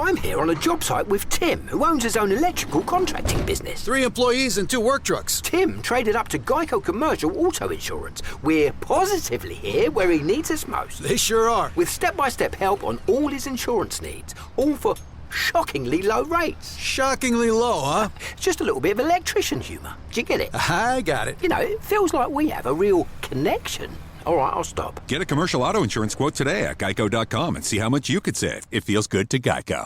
I'm here on a job site with Tim, who owns his own electrical contracting business. 3 employees and 2 work trucks. Tim traded up to Geico Commercial Auto Insurance. We're positively here where he needs us most. They sure are. With step-by-step help on all his insurance needs, all for shockingly low rates. Shockingly low, huh? Just a little bit of electrician humour. Do you get it? I got it. You know, it feels like we have a real connection. All right, I'll stop. Get a commercial auto insurance quote today at geico.com and see how much you could save. It feels good to Geico.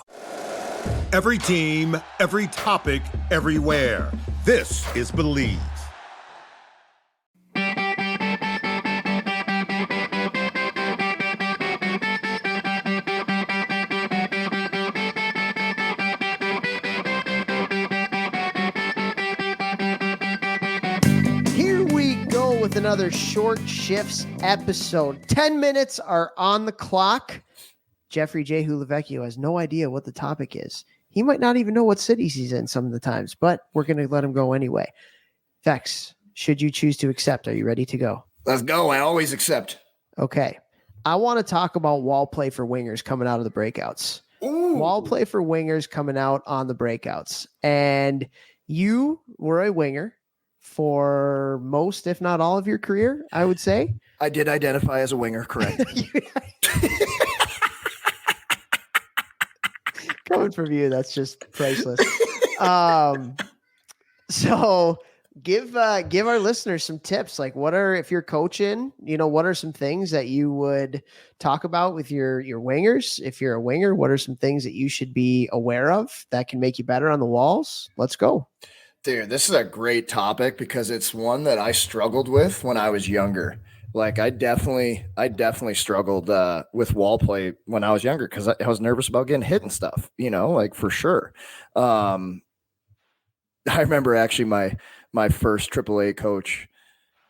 Every team, every topic, everywhere. This is Believe. With another Short Shifts episode. 10 minutes are on the clock. Jeffrey J. Hulavecchio has no idea what the topic is. He might not even know what cities he's in some of the times, but we're going to let him go anyway. Vex, should you choose to accept, are you ready to go? Let's go. I always accept. Okay. I want to talk about wall play for wingers coming out of the breakouts. Ooh. Wall play for wingers coming out on the breakouts. And you were a winger for most, if not all of your career, I would say. I did identify as a winger, correct. Coming from you, that's just priceless. So give our listeners some tips. Like, if you're coaching, what are some things that you would talk about with your wingers? If you're a winger, what are some things that you should be aware of that can make you better on the walls? Let's go. Dude, this is a great topic because it's one that I struggled with when I was younger. Like I definitely struggled with wall play when I was younger because I was nervous about getting hit and stuff, like for sure. I remember actually my first AAA coach,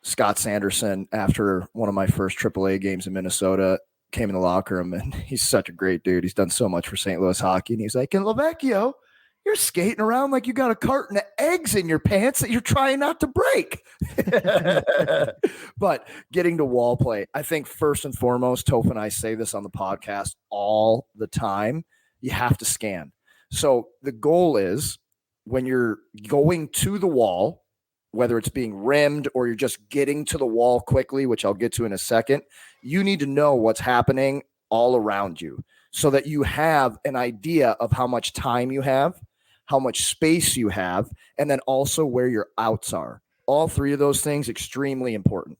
Scott Sanderson, after one of my first AAA games in Minnesota, came in the locker room, and he's such a great dude. He's done so much for St. Louis hockey, and he's like, "And Lavecchio, you're skating around like you got a carton of eggs in your pants that you're trying not to break." But getting to wall play, I think first and foremost, Topher and I say this on the podcast all the time, you have to scan. So the goal is when you're going to the wall, whether it's being rimmed or you're just getting to the wall quickly, which I'll get to in a second, you need to know what's happening all around you so that you have an idea of how much time you have, how much space you have, and then also where your outs are. All 3 of those things, extremely important.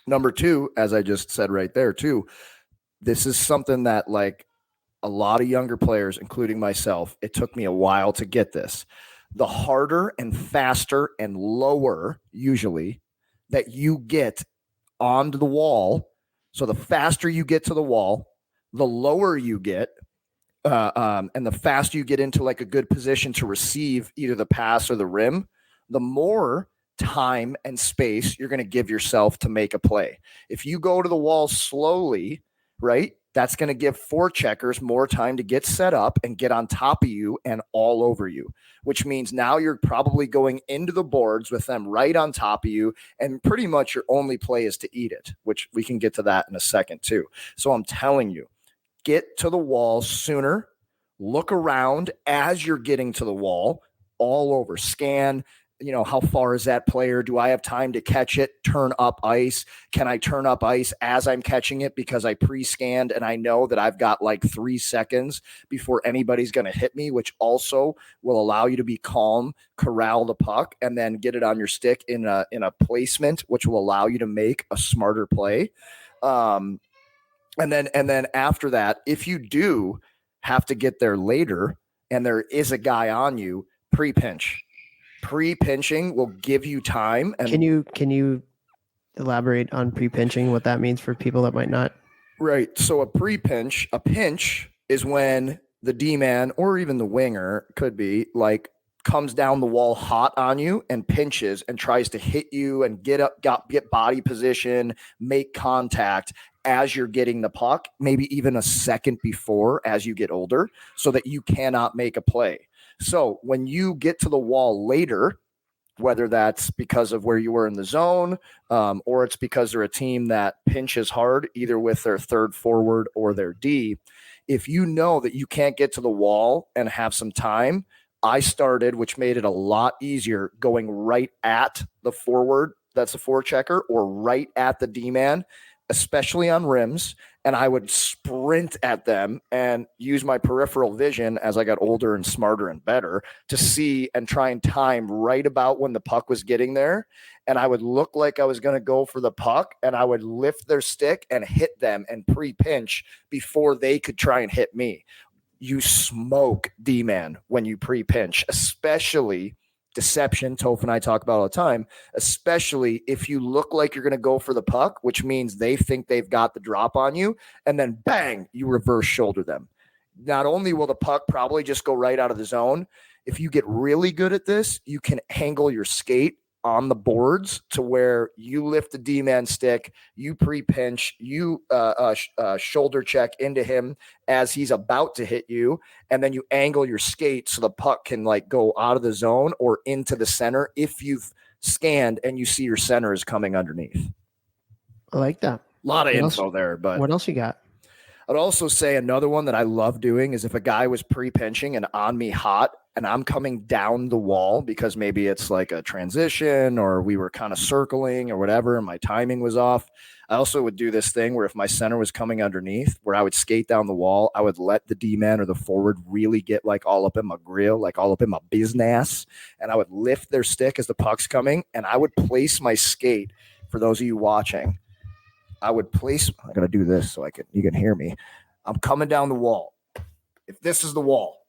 Number 2, as I just said right there too, this is something that like a lot of younger players, including myself, it took me a while to get this. The harder and faster and lower usually that you get onto the wall. So the faster you get to the wall, the lower you get, and the faster you get into like a good position to receive either the pass or the rim, the more time and space you're going to give yourself to make a play. If you go to the wall slowly, right, that's going to give forecheckers more time to get set up and get on top of you and all over you, which means now you're probably going into the boards with them right on top of you, and pretty much your only play is to eat it, which we can get to that in a second too. So I'm telling you, get to the wall sooner, look around as you're getting to the wall, all over, scan, how far is that player? Do I have time to catch it? Turn up ice. Can I turn up ice as I'm catching it because I pre-scanned and I know that I've got like 3 seconds before anybody's going to hit me, which also will allow you to be calm, corral the puck, and then get it on your stick in a placement, which will allow you to make a smarter play. And then after that, if you do have to get there later and there is a guy on you, pre-pinch. Pre-pinching will give you time. And Can you elaborate on pre-pinching, what that means for people that might not? Right. So a pinch is when the D-man or even the winger could be like comes down the wall hot on you and pinches and tries to hit you and get body position, make contact as you're getting the puck, maybe even a second before as you get older, so that you cannot make a play. So when you get to the wall later, whether that's because of where you were in the zone, or it's because they're a team that pinches hard, either with their third forward or their D, If you know that you can't get to the wall and have some time, I started, which made it a lot easier, going right at the forward, that's a forechecker, or right at the D-man, especially on rims. And I would sprint at them and use my peripheral vision as I got older and smarter and better to see and try and time right about when the puck was getting there. And I would look like I was going to go for the puck, and I would lift their stick and hit them and pre-pinch before they could try and hit me. You smoke D-man when you pre-pinch, especially deception. Toph and I talk about all the time, especially if you look like you're going to go for the puck, which means they think they've got the drop on you, and then bang, you reverse shoulder them. Not only will the puck probably just go right out of the zone, if you get really good at this, you can angle your skate on the boards to where you lift the D-man stick, you pre-pinch, you shoulder check into him as he's about to hit you, and then you angle your skate so the puck can like go out of the zone or into the center if you've scanned and you see your center is coming underneath. I like that. A lot of What info else? there, but What else you got? I'd also say another one that I love doing is if a guy was pre-pinching and on me hot and I'm coming down the wall because maybe it's like a transition or we were kind of circling or whatever and my timing was off. I also would do this thing where if my center was coming underneath, where I would skate down the wall, I would let the D-man or the forward really get like all up in my grill, like all up in my business. And I would lift their stick as the puck's coming, and I would place my skate, for those of you watching, I would place, I'm going to do this so you can hear me. I'm coming down the wall. If this is the wall,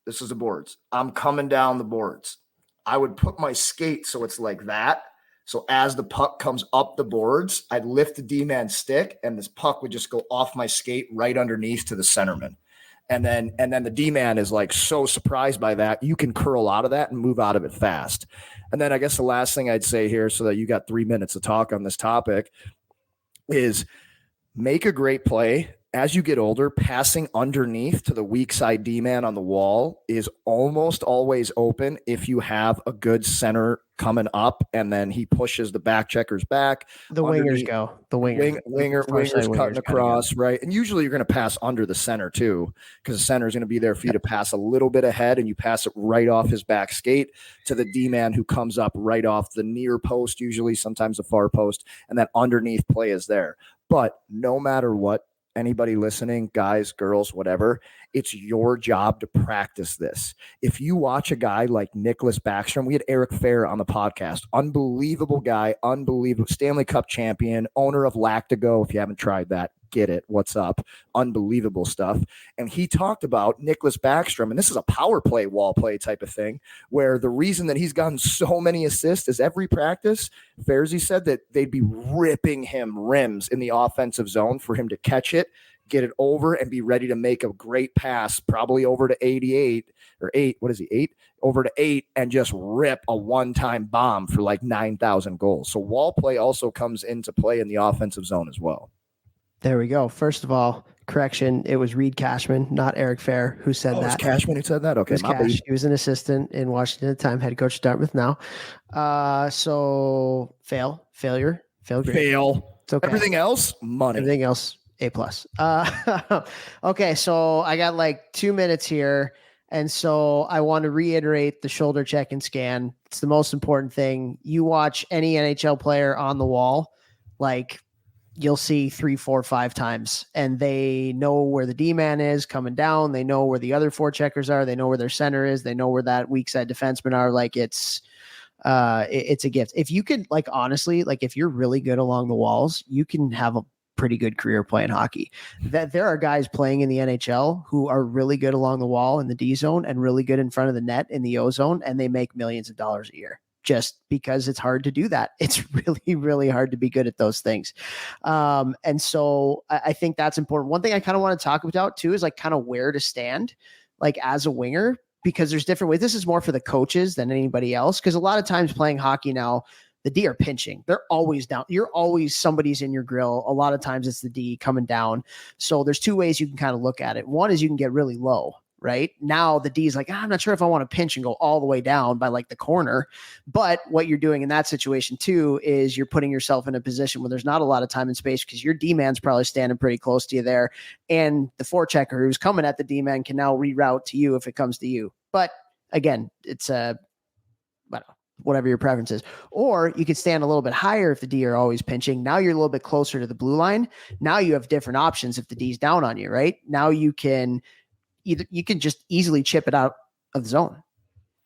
this is the boards. I'm coming down the boards. I would put my skate so it's like that. So as the puck comes up the boards, I'd lift the D-man stick, and this puck would just go off my skate right underneath to the centerman. And then the D-man is like so surprised by that, you can curl out of that and move out of it fast. And then I guess the last thing I'd say here, so that you got 3 minutes to talk on this topic, is make a great play. As you get older, passing underneath to the weak side D-man on the wall is almost always open if you have a good center coming up, and then he pushes the back checkers back. The wingers go. The wingers cutting across, right? And usually you're going to pass under the center too, because the center is going to be there for you to pass a little bit ahead, and you pass it right off his back skate to the D-man who comes up right off the near post, usually sometimes the far post, and that underneath play is there. But no matter what, anybody listening, guys, girls, whatever, it's your job to practice this. If you watch a guy like Nicholas Backstrom, we had Eric Fair on the podcast, unbelievable guy, unbelievable Stanley Cup champion, owner of Lactigo. If you haven't tried that, get it. What's up? Unbelievable stuff. And he talked about Nicholas Backstrom, and this is a power play, wall play type of thing, where the reason that he's gotten so many assists is every practice, Fairsy said that they'd be ripping him rims in the offensive zone for him to catch it, get it over, and be ready to make a great pass, probably over to 88 or 8. What is he? 8? Over to 8, and just rip a one-time bomb for like 9,000 goals. So wall play also comes into play in the offensive zone as well. There we go. First of all, correction, it was Reed Cashman, not Eric Fair, who said that. It was Cashman who said that? Okay. He was an assistant in Washington at the time, head coach at Dartmouth now. So failure, great. Fail. It's okay. Everything else, money. Everything else, A+. Okay, so I got like 2 minutes here. And so I want to reiterate the shoulder check and scan. It's the most important thing. You watch any NHL player on the wall, like you'll see 3, 4, 5 times, and they know where the D-man is coming down. They know where the other forecheckers are. They know where their center is. They know where that weak side defensemen are. Like it's a gift. If you could, like, honestly, like if you're really good along the walls, you can have a pretty good career playing hockey. That there are guys playing in the NHL who are really good along the wall in the D zone and really good in front of the net in the O zone, and they make millions of dollars a year. Just because it's hard to do that. It's really, really hard to be good at those things. And so I think that's important. One thing I kind of want to talk about too is like kind of where to stand, like as a winger, because there's different ways. This is more for the coaches than anybody else. Because a lot of times playing hockey now, the D are pinching. They're always down. You're always, somebody's in your grill. A lot of times it's the D coming down. So there's 2 ways you can kind of look at it. One is you can get really low right? Now the D's like, I'm not sure if I want to pinch and go all the way down by like the corner. But what you're doing in that situation too is you're putting yourself in a position where there's not a lot of time and space because your D-man's probably standing pretty close to you there. And the forechecker who's coming at the D-man can now reroute to you if it comes to you. But again, it's whatever your preference is. Or you could stand a little bit higher if the D are always pinching. Now you're a little bit closer to the blue line. Now you have different options if the D's down on you, right? Now you can just easily chip it out of the zone,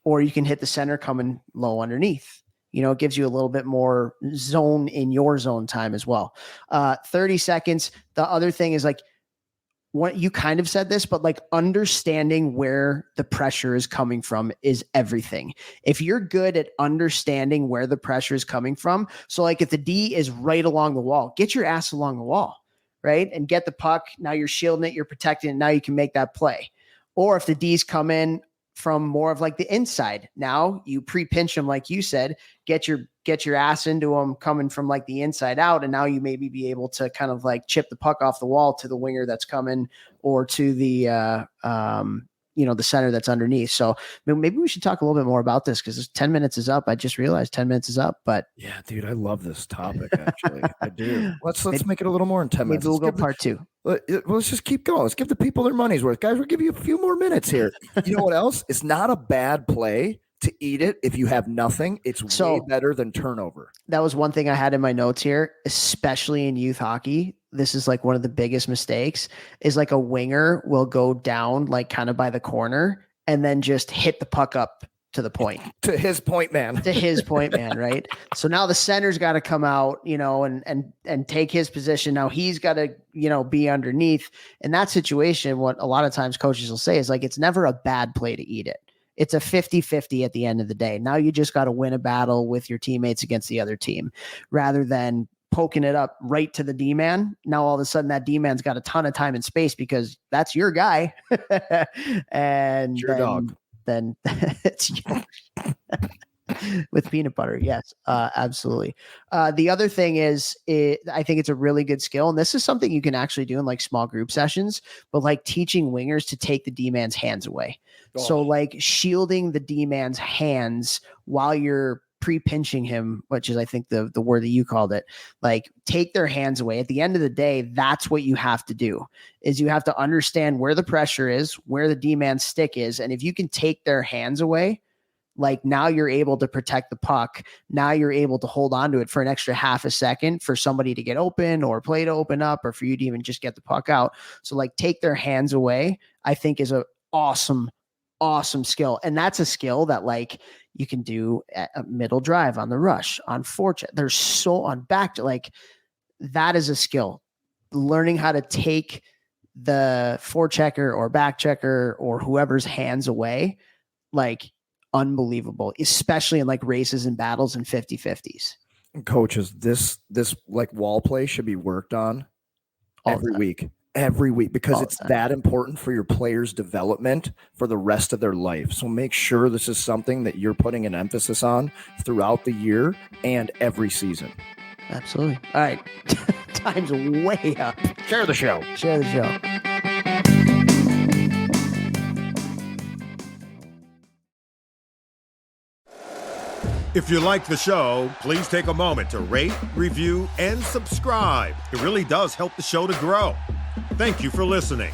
or you can hit the center coming low underneath. It gives you a little bit more zone in your zone time as well. 30 seconds. The other thing is like, what you kind of said this, but like understanding where the pressure is coming from is everything. If you're good at understanding where the pressure is coming from, so like if the D is right along the wall, get your ass along the wall, right? And get the puck. Now you're shielding it, you're protecting it. Now you can make that play. Or if the D's come in from more of like the inside, now you pre-pinch them, like you said, get your ass into them coming from like the inside out. And now you maybe be able to kind of like chip the puck off the wall to the winger that's coming, or to the, the center that's underneath. So maybe we should talk a little bit more about this because 10 minutes is up. I just realized 10 minutes is up, but yeah, dude, I love this topic. Actually, I do. Let's make it a little more in 10 minutes. Maybe we'll go part 2. Let's just keep going. Let's give the people their money's worth. Guys, we'll give you a few more minutes here. You know what else? It's not a bad play to eat it if you have nothing. It's way better than turnover. That was one thing I had in my notes here, especially in youth hockey. This is like one of the biggest mistakes is like a winger will go down like kind of by the corner and then just hit the puck up to the point. To his point man. Right? So now the center's got to come out, and take his position. Now he's got to, be underneath. In that situation, what a lot of times coaches will say is like, it's never a bad play to eat it. It's a 50-50 at the end of the day. Now you just got to win a battle with your teammates against the other team rather than poking it up right to the D-man. Now all of a sudden that D-man's got a ton of time and space because that's your guy. And it's your dog. Then it's with peanut butter. Yes, absolutely. The other thing is, I think it's a really good skill. And this is something you can actually do in like small group sessions, but like teaching wingers to take the D-man's hands away. Oh. So like shielding the D-man's hands while you're pre-pinching him, which is, I think the word that you called it, like take their hands away. At the end of the day, that's what you have to do is you have to understand where the pressure is, where the D-man's stick is. And if you can take their hands away, like now you're able to protect the puck. Now you're able to hold on to it for an extra half a second for somebody to get open or play to open up, or for you to even just get the puck out. So like take their hands away, I think is a awesome skill. And that's a skill that like you can do at a middle drive, on the rush, on forecheck. There's so on back to like, that is a skill. Learning how to take the forechecker or back checker or whoever's hands away, like unbelievable, especially in like races and battles and 50-50s. Coaches, this like wall play should be worked on every week because it's that important for your players' development for the rest of their life. So make sure this is something that you're putting an emphasis on throughout the year and every season. Absolutely. All right. Time's way up. Share the show. If you like the show, please take a moment to rate, review, and subscribe. It really does help the show to grow. Thank you for listening.